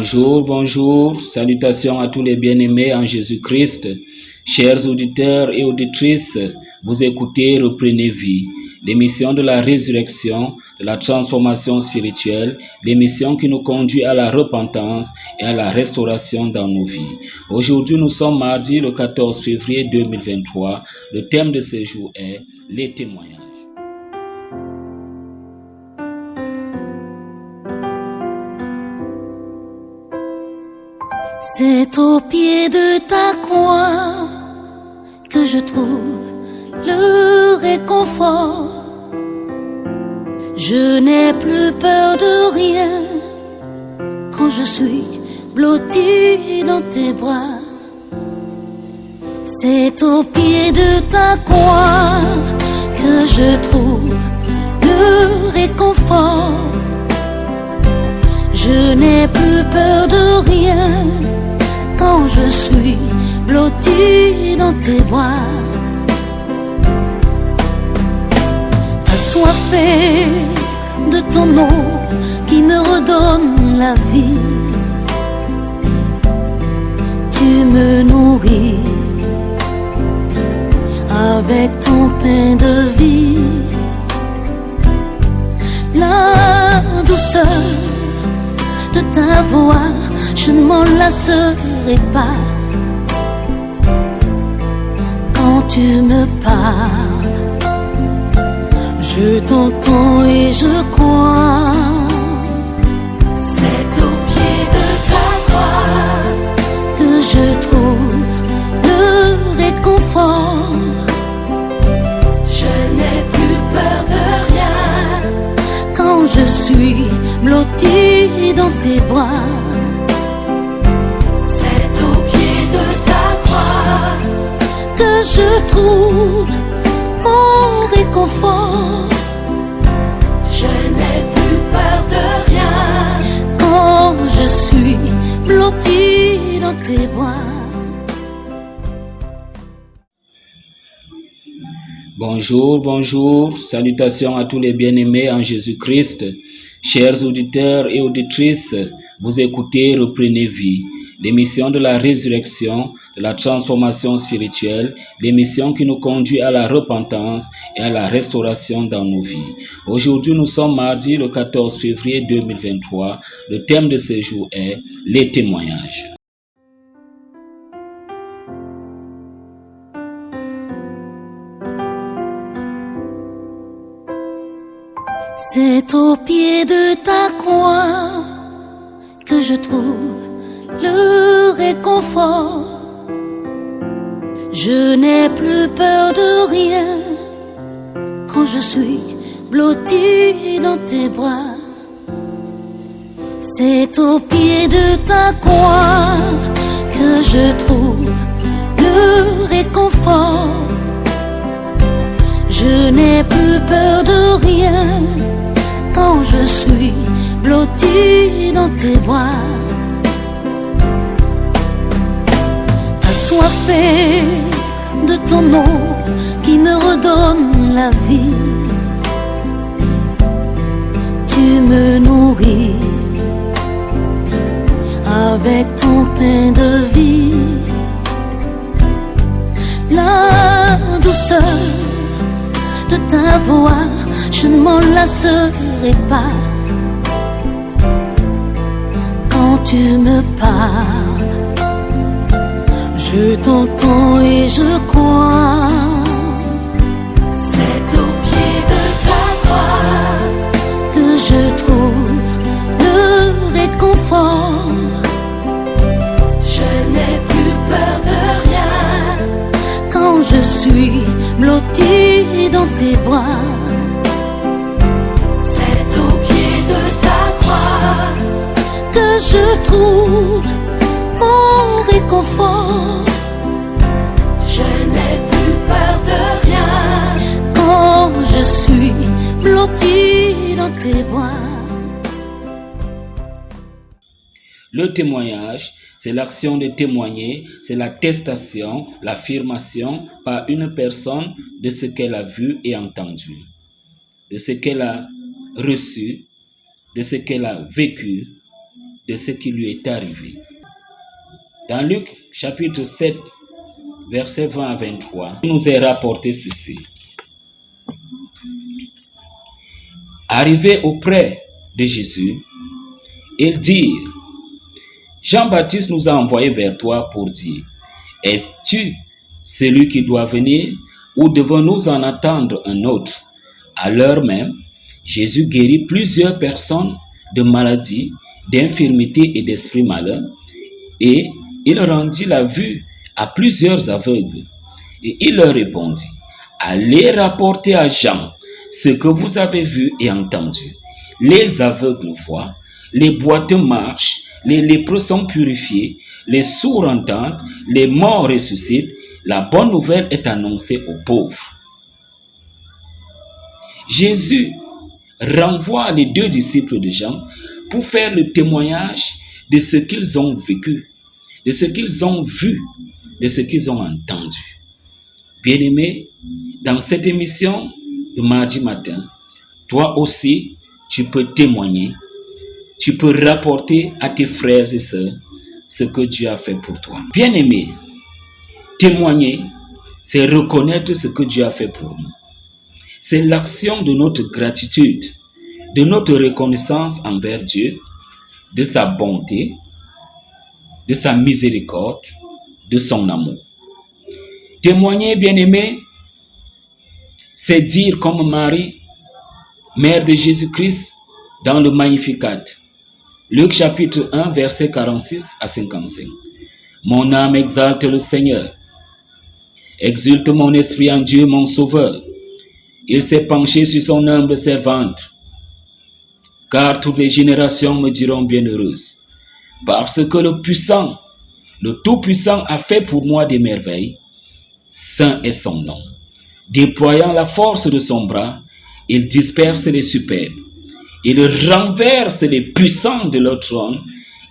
Bonjour, bonjour, salutations à tous les bien-aimés en Jésus-Christ. Chers auditeurs et auditrices, vous écoutez Reprenez Vie, l'émission de la résurrection, de la transformation spirituelle, l'émission qui nous conduit à la repentance et à la restauration dans nos vies. Aujourd'hui, nous sommes mardi le 14 février 2023. Le thème de ce jour est les témoignages. C'est au pied de ta croix que je trouve le réconfort. Je n'ai plus peur de rien quand je suis blotti dans tes bras. C'est au pied de ta croix que je trouve le réconfort. Je n'ai plus peur de rien quand je suis blotti dans tes bras. Assoiffé de ton eau qui me redonne la vie, tu me nourris avec ton pain de vie. La douceur de ta voix, je ne m'en lasserai pas. Quand tu me parles, je t'entends et je crois. C'est au pied de ta croix que je trouve le réconfort. Je n'ai plus peur de rien quand je suis blotti dans tes bras. C'est au pied de ta croix que je trouve mon réconfort. Je n'ai plus peur de rien quand je suis blotti dans tes bras. Bonjour, bonjour, salutations à tous les bien-aimés en Jésus-Christ. Chers auditeurs et auditrices, vous écoutez Reprenez Vie, l'émission de la résurrection, de la transformation spirituelle, l'émission qui nous conduit à la repentance et à la restauration dans nos vies. Aujourd'hui, nous sommes mardi le 14 février 2023. Le thème de ce jour est les témoignages. C'est au pied de ta croix que je trouve le réconfort. Je n'ai plus peur de rien quand je suis blotti dans tes bras. C'est au pied de ta croix que je trouve le réconfort. Je n'ai plus peur de rien quand je suis blotti dans tes bras. Assoiffé de ton eau qui me redonne la vie, tu me nourris avec ton pain de vie. La douceur de ta voix, je ne m'en lasserai pas. Quand tu me parles, je t'entends et je crois. C'est au pied de ta croix que je trouve le réconfort. Je n'ai plus peur de rien quand je suis blotti dans tes bras. C'est au pied de ta croix que je trouve mon réconfort. Je n'ai plus peur de rien quand je suis blotti dans tes bras. Le témoignage, c'est l'action de témoigner, c'est l'attestation, l'affirmation par une personne de ce qu'elle a vu et entendu, de ce qu'elle a reçu, de ce qu'elle a vécu, de ce qui lui est arrivé. Dans Luc chapitre 7, versets 20 à 23, il nous est rapporté ceci. Arrivé auprès de Jésus, ils dirent, Jean-Baptiste nous a envoyés vers toi pour dire, es-tu celui qui doit venir ou devons-nous en attendre un autre? À l'heure même, Jésus guérit plusieurs personnes de maladies, d'infirmités et d'esprits malins, et il rendit la vue à plusieurs aveugles. Et il leur répondit, allez rapporter à Jean ce que vous avez vu et entendu. Les aveugles voient, les boiteux marchent, les lépreux sont purifiés, les sourds entendent, les morts ressuscitent, la bonne nouvelle est annoncée aux pauvres. Jésus renvoie les deux disciples de Jean pour faire le témoignage de ce qu'ils ont vécu, de ce qu'ils ont vu, de ce qu'ils ont entendu. Bien-aimé, dans cette émission de mardi matin, toi aussi, tu peux témoigner, tu peux rapporter à tes frères et sœurs ce que Dieu a fait pour toi. Bien-aimé, témoigner, c'est reconnaître ce que Dieu a fait pour nous. C'est l'action de notre gratitude, de notre reconnaissance envers Dieu, de sa bonté, de sa miséricorde, de son amour. Témoigner, bien-aimé, c'est dire comme Marie, mère de Jésus-Christ, dans le Magnificat. Luc chapitre 1, versets 46 à 55. Mon âme exalte le Seigneur. Exulte mon esprit en Dieu, mon Sauveur. Il s'est penché sur son humble servante. Car toutes les générations me diront bienheureuse. Parce que le puissant, le Tout-Puissant a fait pour moi des merveilles. Saint est son nom. Déployant la force de son bras, il disperse les superbes. Il renverse les puissants de leur trône.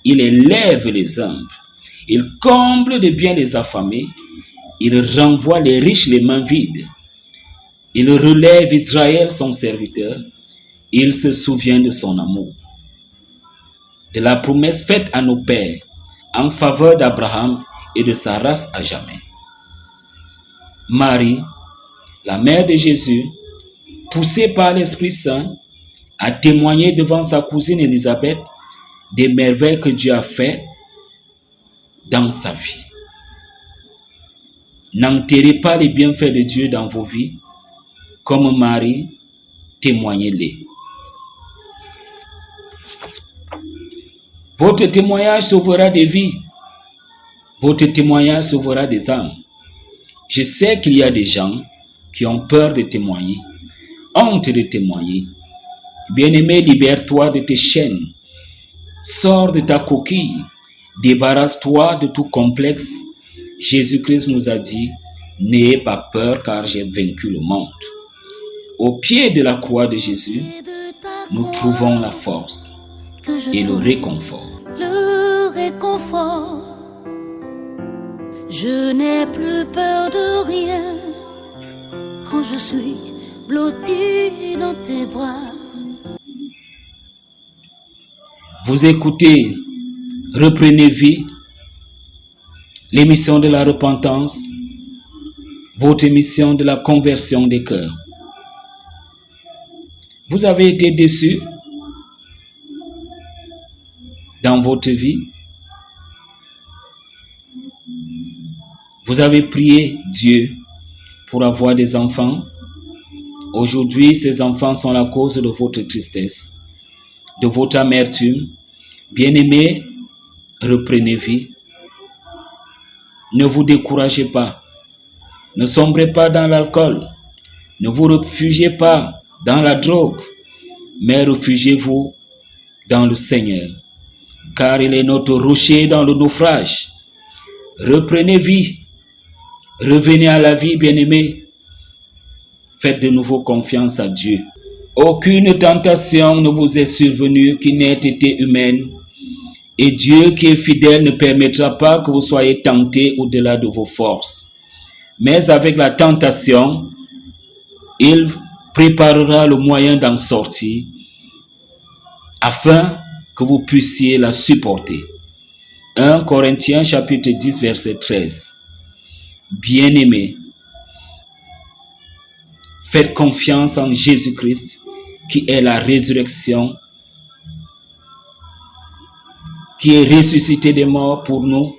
Il élève les humbles. Il comble de bien les affamés. Il renvoie les riches les mains vides. Il relève Israël, son serviteur. Il se souvient de son amour, de la promesse faite à nos pères en faveur d'Abraham et de sa race à jamais. Marie, la mère de Jésus, poussée par l'Esprit Saint, a témoigné devant sa cousine Élisabeth des merveilles que Dieu a faites dans sa vie. N'enterrez pas les bienfaits de Dieu dans vos vies. Comme Marie, témoignez-les. Votre témoignage sauvera des vies. Votre témoignage sauvera des âmes. Je sais qu'il y a des gens qui ont peur de témoigner, honte de témoigner. Bien-aimé, libère-toi de tes chaînes. Sors de ta coquille. Débarrasse-toi de tout complexe. Jésus-Christ nous a dit, n'ayez pas peur car j'ai vaincu le monde. Au pied de la croix de Jésus, nous trouvons la force et le réconfort. Le réconfort. Je n'ai plus peur de rien quand je suis blotti dans tes bras. Vous écoutez Reprenez vie, l'émission de la repentance, votre émission de la conversion des cœurs. Vous avez été déçu dans votre vie. Vous avez prié Dieu pour avoir des enfants. Aujourd'hui, ces enfants sont la cause de votre tristesse, de votre amertume. Bien-aimés, reprenez vie. Ne vous découragez pas. Ne sombrez pas dans l'alcool. Ne vous réfugiez pas dans la drogue, mais réfugiez-vous dans le Seigneur, car il est notre rocher dans le naufrage. Reprenez vie. Revenez à la vie, bien-aimés. Faites de nouveau confiance à Dieu. Aucune tentation ne vous est survenue qui n'ait été humaine. Et Dieu qui est fidèle ne permettra pas que vous soyez tentés au-delà de vos forces. Mais avec la tentation, il préparera le moyen d'en sortir afin que vous puissiez la supporter. 1 Corinthiens chapitre 10 verset 13. Bien-aimés, faites confiance en Jésus-Christ qui est la résurrection, qui est ressuscité des morts pour nous.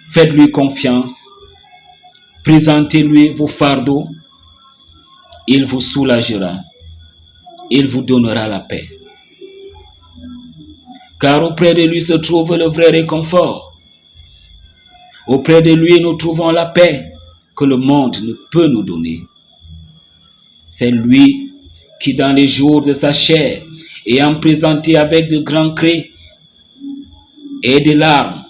Faites-lui confiance. Présentez-lui vos fardeaux. Il vous soulagera. Il vous donnera la paix. Car auprès de lui se trouve le vrai réconfort. Auprès de lui, nous trouvons la paix que le monde ne peut nous donner. C'est lui qui, dans les jours de sa chair, ayant présenté avec de grands cris et des larmes,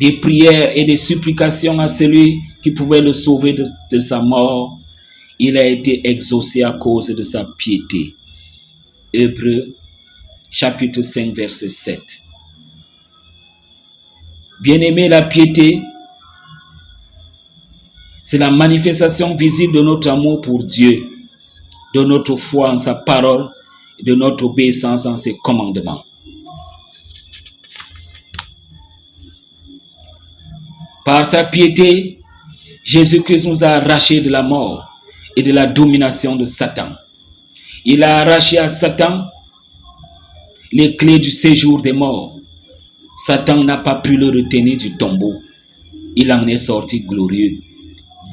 des prières et des supplications à celui qui pouvait le sauver de sa mort, il a été exaucé à cause de sa piété. Hébreux chapitre 5 verset 7. Bien-aimé, la piété, c'est la manifestation visible de notre amour pour Dieu, de notre foi en sa parole et de notre obéissance en ses commandements. Par sa piété, Jésus-Christ nous a arrachés de la mort et de la domination de Satan. Il a arraché à Satan les clés du séjour des morts. Satan n'a pas pu le retenir du tombeau. Il en est sorti glorieux,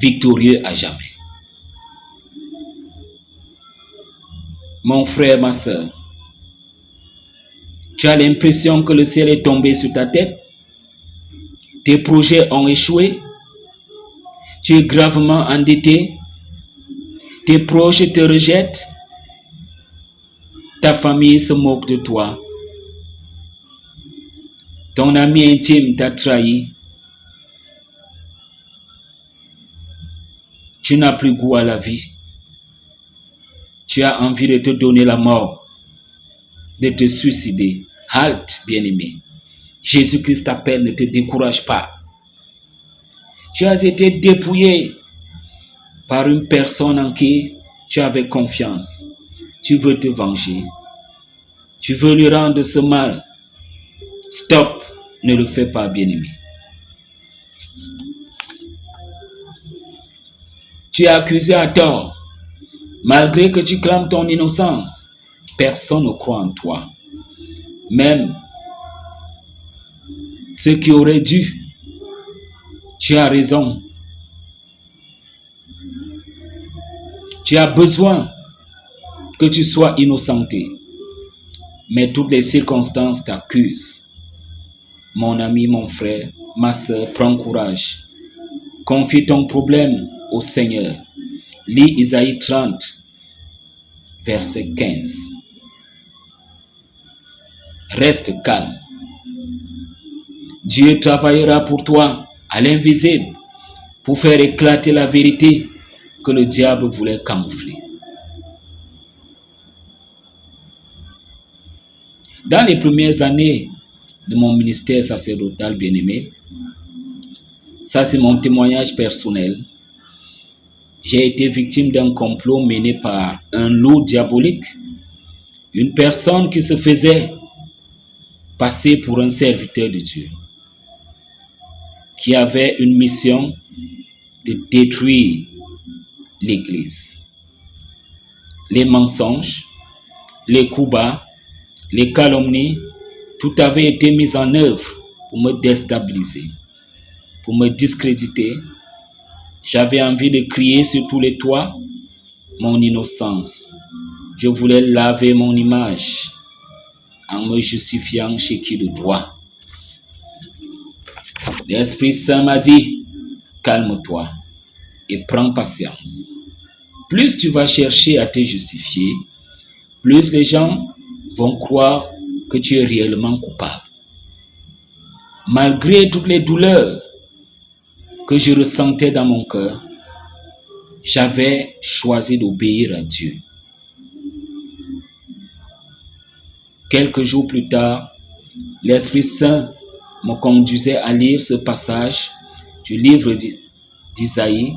victorieux à jamais. Mon frère, ma soeur, tu as l'impression que le ciel est tombé sur ta tête? Tes projets ont échoué? Tu es gravement endetté? Tes proches te rejettent? Ta famille se moque de toi? Ton ami intime t'a trahi? Tu n'as plus goût à la vie? Tu as envie de te donner la mort, de te suicider? Halte, bien-aimé. Jésus-Christ t'appelle, ne te décourage pas. Tu as été dépouillé par une personne en qui tu avais confiance. Tu veux te venger. Tu veux lui rendre ce mal. Stop, ne le fais pas, bien-aimé. Tu es accusé à tort. Malgré que tu clames ton innocence, personne ne croit en toi. Même ceux qui auraient dû. Tu as raison. Tu as besoin que tu sois innocenté. Mais toutes les circonstances t'accusent. Mon ami, mon frère, ma soeur, prends courage. Confie ton problème au Seigneur. Lis Isaïe 30, verset 15. Reste calme. Dieu travaillera pour toi à l'invisible pour faire éclater la vérité que le diable voulait camoufler. Dans les premières années de mon ministère sacerdotal bien-aimé, ça c'est mon témoignage personnel, j'ai été victime d'un complot mené par un loup diabolique, une personne qui se faisait passer pour un serviteur de Dieu, qui avait une mission de détruire l'Église. Les mensonges, les coups bas, les calomnies, tout avait été mis en œuvre pour me déstabiliser, pour me discréditer. J'avais envie de crier sur tous les toits mon innocence. Je voulais laver mon image en me justifiant chez qui de droit. L'Esprit Saint m'a dit, calme-toi et prends patience. Plus tu vas chercher à te justifier, plus les gens vont croire que tu es réellement coupable. Malgré toutes les douleurs que je ressentais dans mon cœur, j'avais choisi d'obéir à Dieu. Quelques jours plus tard, l'Esprit Saint me conduisait à lire ce passage du livre d'Isaïe,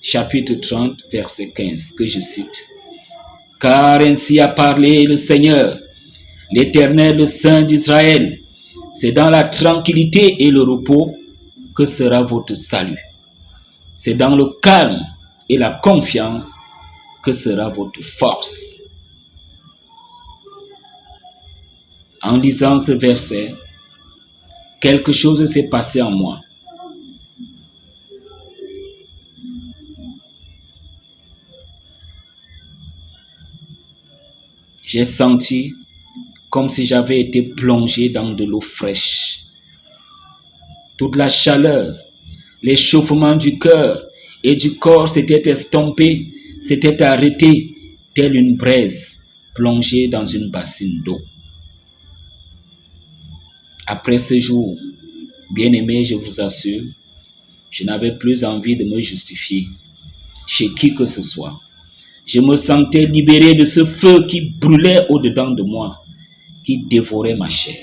chapitre 30, verset 15, que je cite. « Car ainsi a parlé le Seigneur, L'Éternel, le Saint d'Israël, c'est dans la tranquillité et le repos que sera votre salut. C'est dans le calme et la confiance que sera votre force. En lisant ce verset, quelque chose s'est passé en moi. J'ai senti comme si j'avais été plongé dans de l'eau fraîche. Toute la chaleur, l'échauffement du cœur et du corps s'était estompé, s'était arrêté, telle une braise plongée dans une bassine d'eau. Après ce jour, bien-aimé, je vous assure, je n'avais plus envie de me justifier chez qui que ce soit. Je me sentais libéré de ce feu qui brûlait au-dedans de moi, qui dévorait ma chair.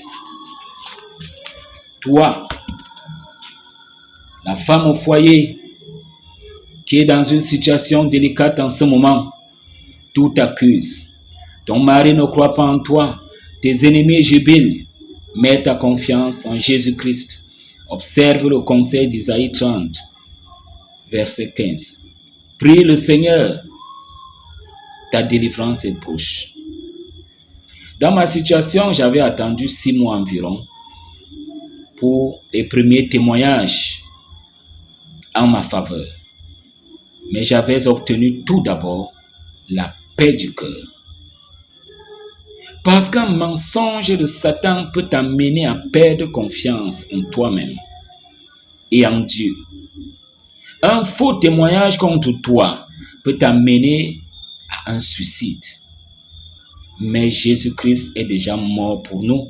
Toi, la femme au foyer, qui est dans une situation délicate en ce moment, tout t'accuse. Ton mari ne croit pas en toi, tes ennemis jubilent. Mets ta confiance en Jésus-Christ. Observe le conseil d'Isaïe 30, verset 15. Prie le Seigneur, ta délivrance est proche. Dans ma situation, j'avais attendu 6 mois environ pour les premiers témoignages en ma faveur. Mais j'avais obtenu tout d'abord la paix du cœur. Parce qu'un mensonge de Satan peut t'amener à perdre confiance en toi-même et en Dieu. Un faux témoignage contre toi peut t'amener à un suicide. Mais Jésus-Christ est déjà mort pour nous.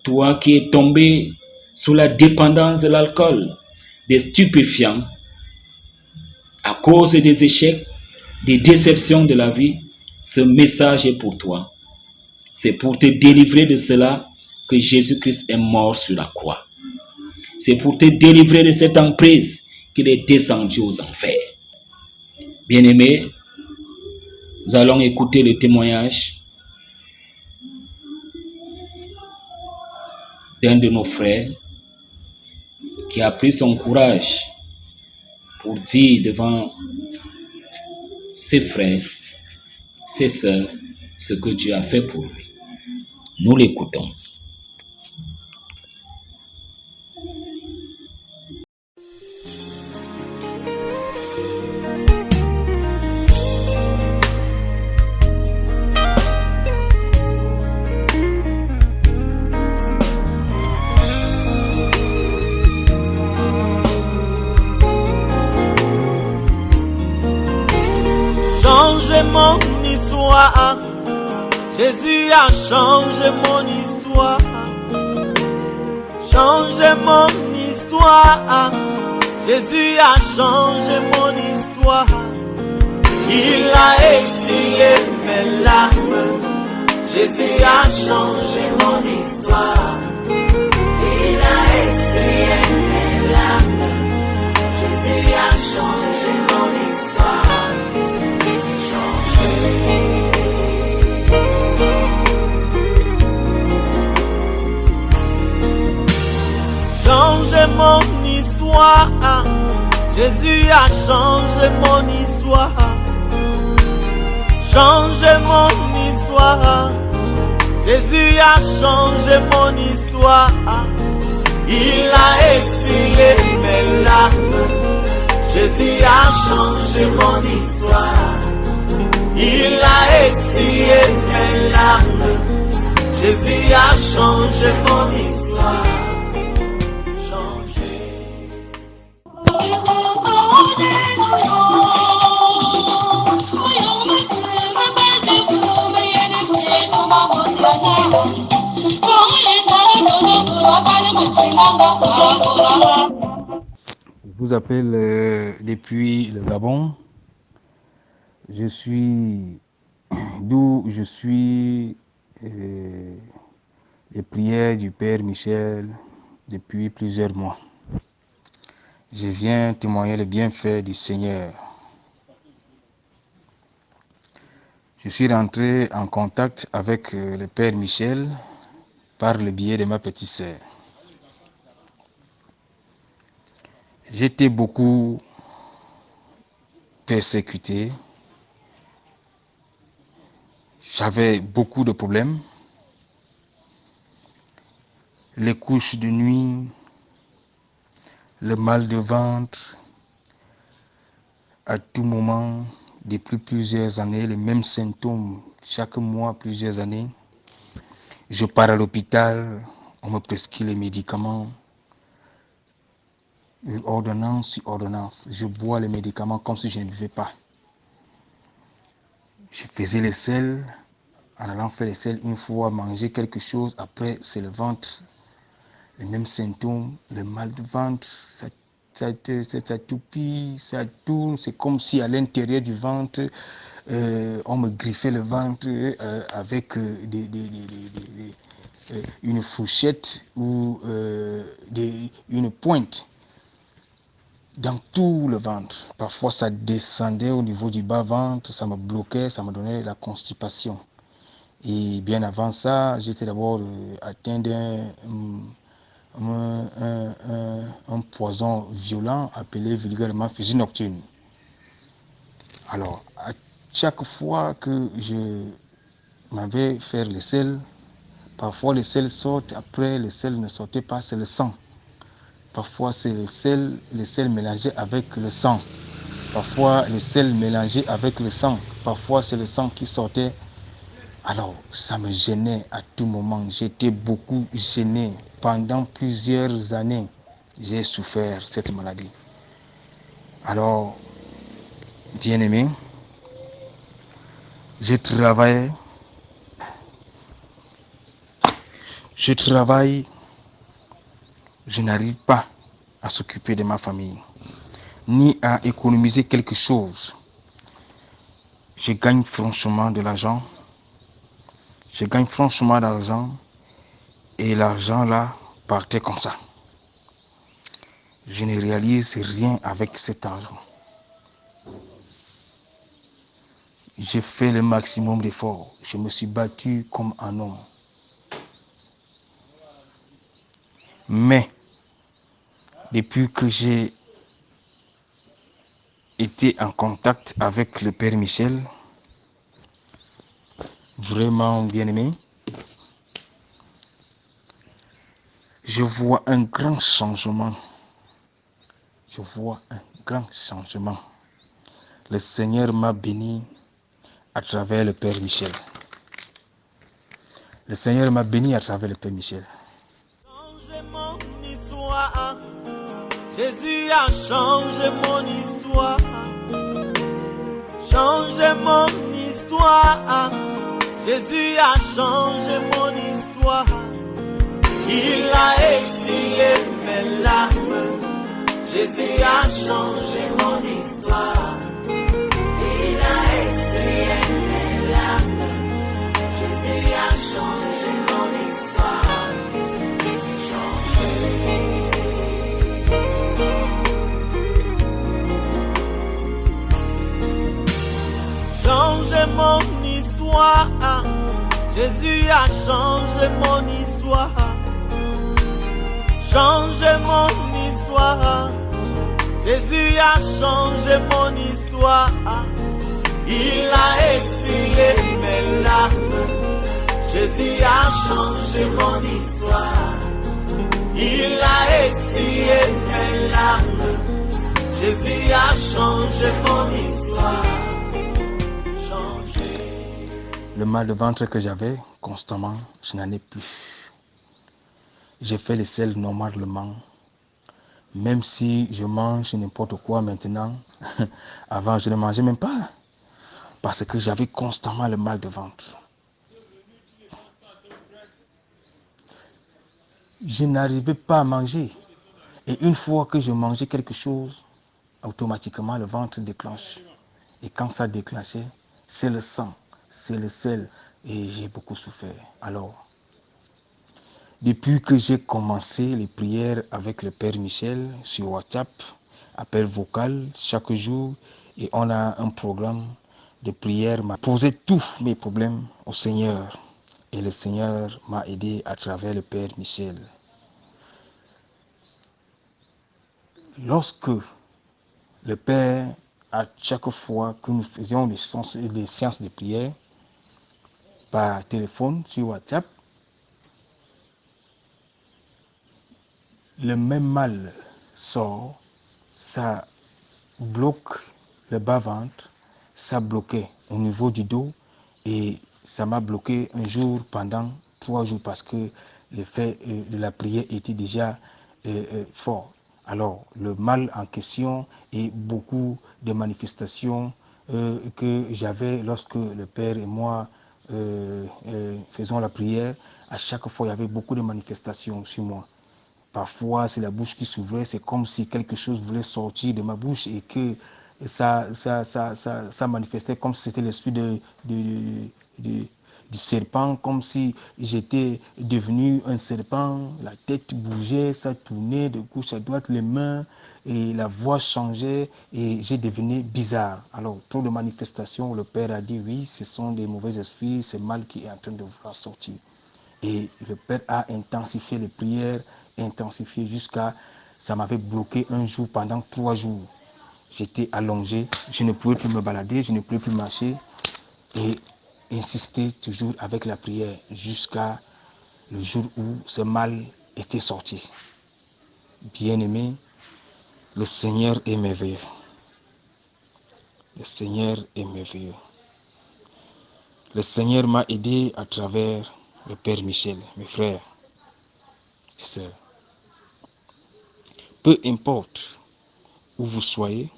Toi qui es tombé sous la dépendance de l'alcool, des stupéfiants, à cause des échecs, des déceptions de la vie, ce message est pour toi. C'est pour te délivrer de cela que Jésus-Christ est mort sur la croix. C'est pour te délivrer de cette emprise qu'il est descendu aux enfers. Bien-aimés, nous allons écouter le témoignage d'un de nos frères qui a pris son courage pour dire devant ses frères, ses sœurs, ce que Dieu a fait pour lui. Nous l'écoutons. Changez mon histoire, Jésus a changé mon histoire. Changez mon histoire, Jésus a changé mon histoire. Il a essuyé mes larmes, Jésus a changé mon histoire. Il a essuyé mes larmes, Jésus a changé mon histoire. Changez mon histoire, Jésus a changé mon histoire. Changez mon histoire, Jésus a changé mon histoire. Il a essuyé mes larmes, Jésus a changé mon histoire. Il a essuyé mes larmes, Jésus a changé mon histoire. Je vous appelle depuis le Gabon. Je suis d'où je suis les prières du Père Michel depuis plusieurs mois. Je viens témoigner les bienfaits du Seigneur. Je suis rentré en contact avec le Père Michel par le biais de ma petite sœur. J'étais beaucoup persécuté. J'avais beaucoup de problèmes. Les couches de nuit, le mal de ventre, à tout moment, depuis plusieurs années, les mêmes symptômes, chaque mois, plusieurs années. Je pars à l'hôpital, on me prescrit les médicaments, une ordonnance sur ordonnance. Je bois les médicaments comme si je ne buvais pas. Je faisais les selles, en allant faire les selles, une fois manger quelque chose, après c'est le ventre, les mêmes symptômes, le mal de ventre, ça toupille, ça tourne, c'est comme si à l'intérieur du ventre, on me griffait le ventre avec une fourchette ou une pointe dans tout le ventre. Parfois ça descendait au niveau du bas-ventre, ça me bloquait, ça me donnait la constipation. Et bien avant ça, j'étais d'abord atteint d'un un poison violent appelé vulgairement fusil nocturne. Alors, à chaque fois que je m'avais fait les selles, parfois les selles sortent, après les selles ne sortaient pas, c'est le sang. Parfois c'est les selles mélangées avec le sang. Parfois les selles mélangées avec le sang. Parfois c'est le sang qui sortait. Alors ça me gênait à tout moment. J'étais beaucoup gêné. Pendant plusieurs années, j'ai souffert cette maladie. Alors, bien-aimé, je travaille, je n'arrive pas à s'occuper de ma famille, ni à économiser quelque chose. Je gagne franchement de l'argent. Et l'argent là partait comme ça. Je ne réalise rien avec cet argent. J'ai fait le maximum d'efforts. Je me suis battu comme un homme. Mais, depuis que j'ai été en contact avec le Père Michel, vraiment bien-aimé, je vois un grand changement. Le Seigneur m'a béni à travers le Père Michel. Changé mon histoire. Jésus a changé mon histoire. Changé mon histoire. Jésus a changé mon histoire. Il a essuyé mes larmes. Jésus a changé mon histoire. Il a essuyé mes larmes. Jésus a changé mon histoire. Changé mon histoire. Jésus a changé mon histoire. Changé mon histoire. Jésus a changé mon histoire. Il a essuyé mes larmes. Jésus a changé mon histoire. Il a essuyé mes larmes. Jésus a changé mon histoire. Le mal de ventre que j'avais constamment, je n'en ai plus. J'ai fait les selles normalement. Même si je mange n'importe quoi maintenant, avant je ne mangeais même pas. Parce que j'avais constamment le mal de ventre. Je n'arrivais pas à manger. Et une fois que je mangeais quelque chose, automatiquement le ventre déclenche. Et quand ça déclenchait, c'est le sang, c'est le sel. Et j'ai beaucoup souffert. Alors, depuis que j'ai commencé les prières avec le Père Michel sur WhatsApp, appel vocal chaque jour, et on a un programme de prière m'a posé tous mes problèmes au Seigneur. Et le Seigneur m'a aidé à travers le Père Michel. Lorsque le Père, à chaque fois que nous faisions les séances de prière, par téléphone, sur WhatsApp, le même mal sort, ça bloque le bas-ventre, ça bloquait au niveau du dos et ça m'a bloqué un jour pendant 3 jours parce que l'effet de la prière était déjà fort. Alors, le mal en question et beaucoup de manifestations que j'avais lorsque le Père et moi faisons la prière, à chaque fois, il y avait beaucoup de manifestations sur moi. Parfois, c'est la bouche qui s'ouvrait, c'est comme si quelque chose voulait sortir de ma bouche et que ça manifestait comme si c'était l'esprit du serpent, comme si j'étais devenu un serpent, la tête bougeait, ça tournait de gauche à droite, les mains et la voix changeait et j'ai devenu bizarre. Alors, trop de manifestations, le Père a dit oui, ce sont des mauvais esprits, c'est mal qui est en train de vouloir sortir. Et le Père a intensifié les prières, intensifié jusqu'à... Ça m'avait bloqué un jour pendant 3 jours. J'étais allongé, je ne pouvais plus me balader, je ne pouvais plus marcher. Et insister toujours avec la prière jusqu'à le jour où ce mal était sorti. Bien-aimé, le Seigneur est merveilleux. Le Seigneur est merveilleux. Le Seigneur m'a aidé à travers le Père Michel, mes frères et sœurs. Peu importe où vous soyez,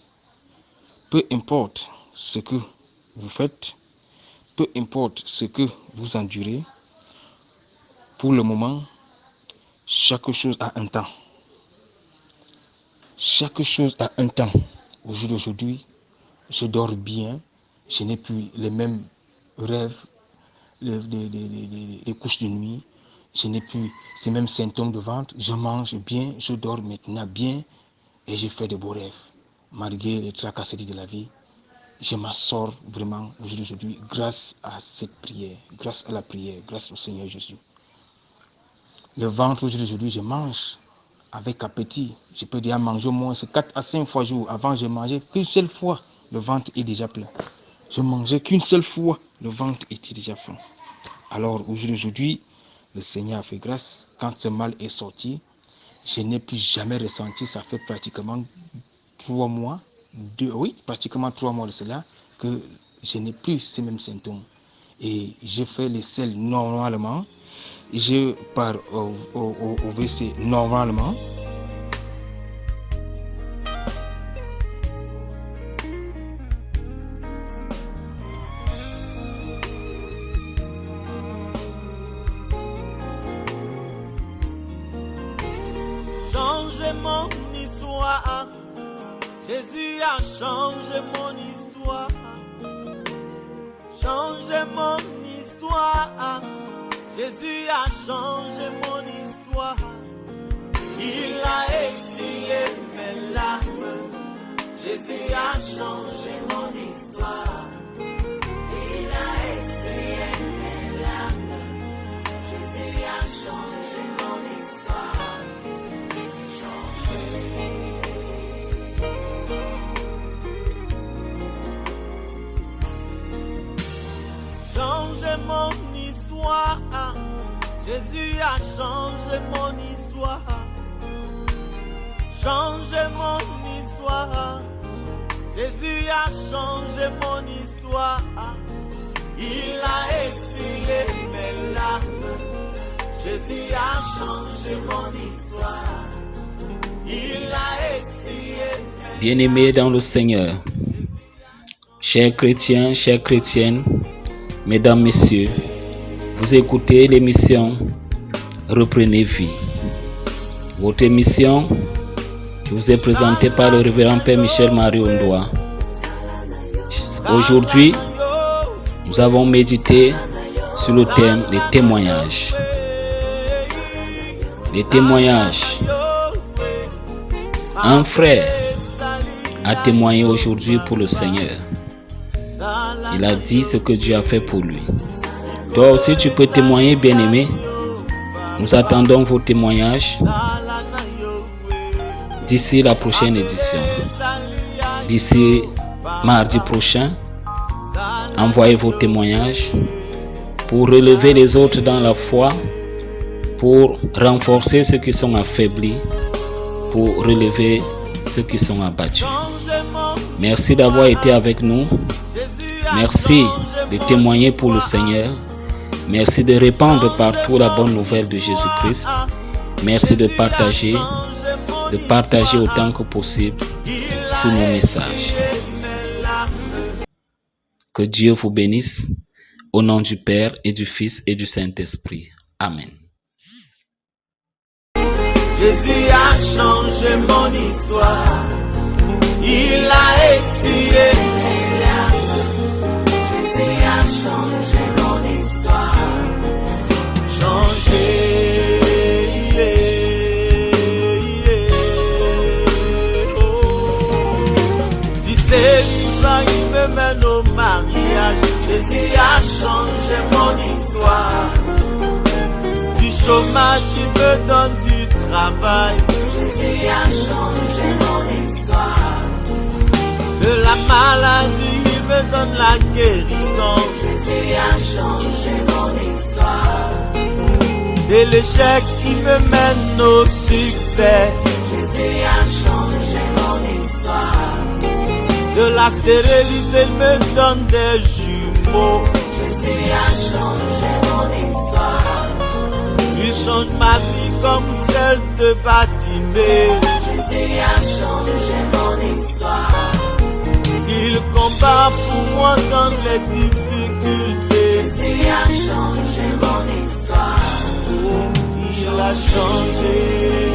peu importe ce que vous faites, peu importe ce que vous endurez, pour le moment, chaque chose a un temps. Chaque chose a un temps. Au jour d'aujourd'hui, je dors bien, je n'ai plus les mêmes rêves, les couches de nuit, je n'ai plus ces mêmes symptômes de ventre, je mange bien, je dors maintenant bien et je fais de beaux rêves. Malgré les tracasseries de la vie, je m'en sors vraiment aujourd'hui grâce à cette prière, grâce à la prière, grâce au Seigneur Jésus. Le ventre aujourd'hui, je mange avec appétit. Je peux déjà manger au moins 4 à 5 fois jour. Avant, je mangeais qu'une seule fois, le ventre est déjà plein. Je mangeais qu'une seule fois, le ventre était déjà plein. Alors aujourd'hui, le Seigneur a fait grâce. Quand ce mal est sorti, je n'ai plus jamais ressenti, ça fait pratiquement 3 mois, pratiquement 3 mois de cela, que je n'ai plus ces mêmes symptômes. Et je fais les selles normalement, je pars au WC normalement. Changez mon histoire. Jésus a changé mon histoire. Changez mon histoire. Jésus a changé mon histoire. Il a essuyé mes larmes. Jésus a changé mon histoire. Il a essuyé mes larmes. Jésus a changé mon histoire. Changez mon histoire. Jésus a changé mon histoire. Changez mon histoire. Jésus a changé mon histoire. Il a essuyé mes larmes. Jésus a changé mon histoire. Il a essuyé. Bien-aimés dans le Seigneur, chers chrétiens, chères chrétiennes, mesdames, messieurs, vous écoutez l'émission Reprenez vie. Votre émission vous est présentée par le révérend Père Michel Marie Ondoa. Aujourd'hui, nous avons médité sur le thème des témoignages. Les témoignages. Un frère a témoigné aujourd'hui pour le Seigneur. Il a dit ce que Dieu a fait pour lui. Toi aussi, tu peux témoigner, bien-aimé. Nous attendons vos témoignages d'ici la prochaine édition. D'ici mardi prochain, envoyez vos témoignages pour relever les autres dans la foi, pour renforcer ceux qui sont affaiblis, pour relever ceux qui sont abattus. Merci d'avoir été avec nous. Merci de témoigner pour le Seigneur. Merci de répandre partout la bonne nouvelle de Jésus-Christ. Merci de partager autant que possible tous nos messages. Que Dieu vous bénisse au nom du Père et du Fils et du Saint-Esprit. Amen. Jésus a changé mon histoire. Il a essuyé mes larmes. Jésus a changé mon histoire. Changé. Du célibat, il me mène au mariage. Jésus a changé mon histoire. Du chômage, il me donne du travail. Jésus a changé mon histoire. De la maladie, il me donne la guérison. Jésus a changé mon histoire. De l'échec, il me mène au succès. Jésus a changé mon histoire. De la stérilité, il me donne des jumeaux. Jésus a changé mon histoire. Il change ma vie comme celle de Batimée. Jésus a changé mon histoire. Il combat pour moi dans les difficultés. Jésus a changé mon histoire. Il a changé.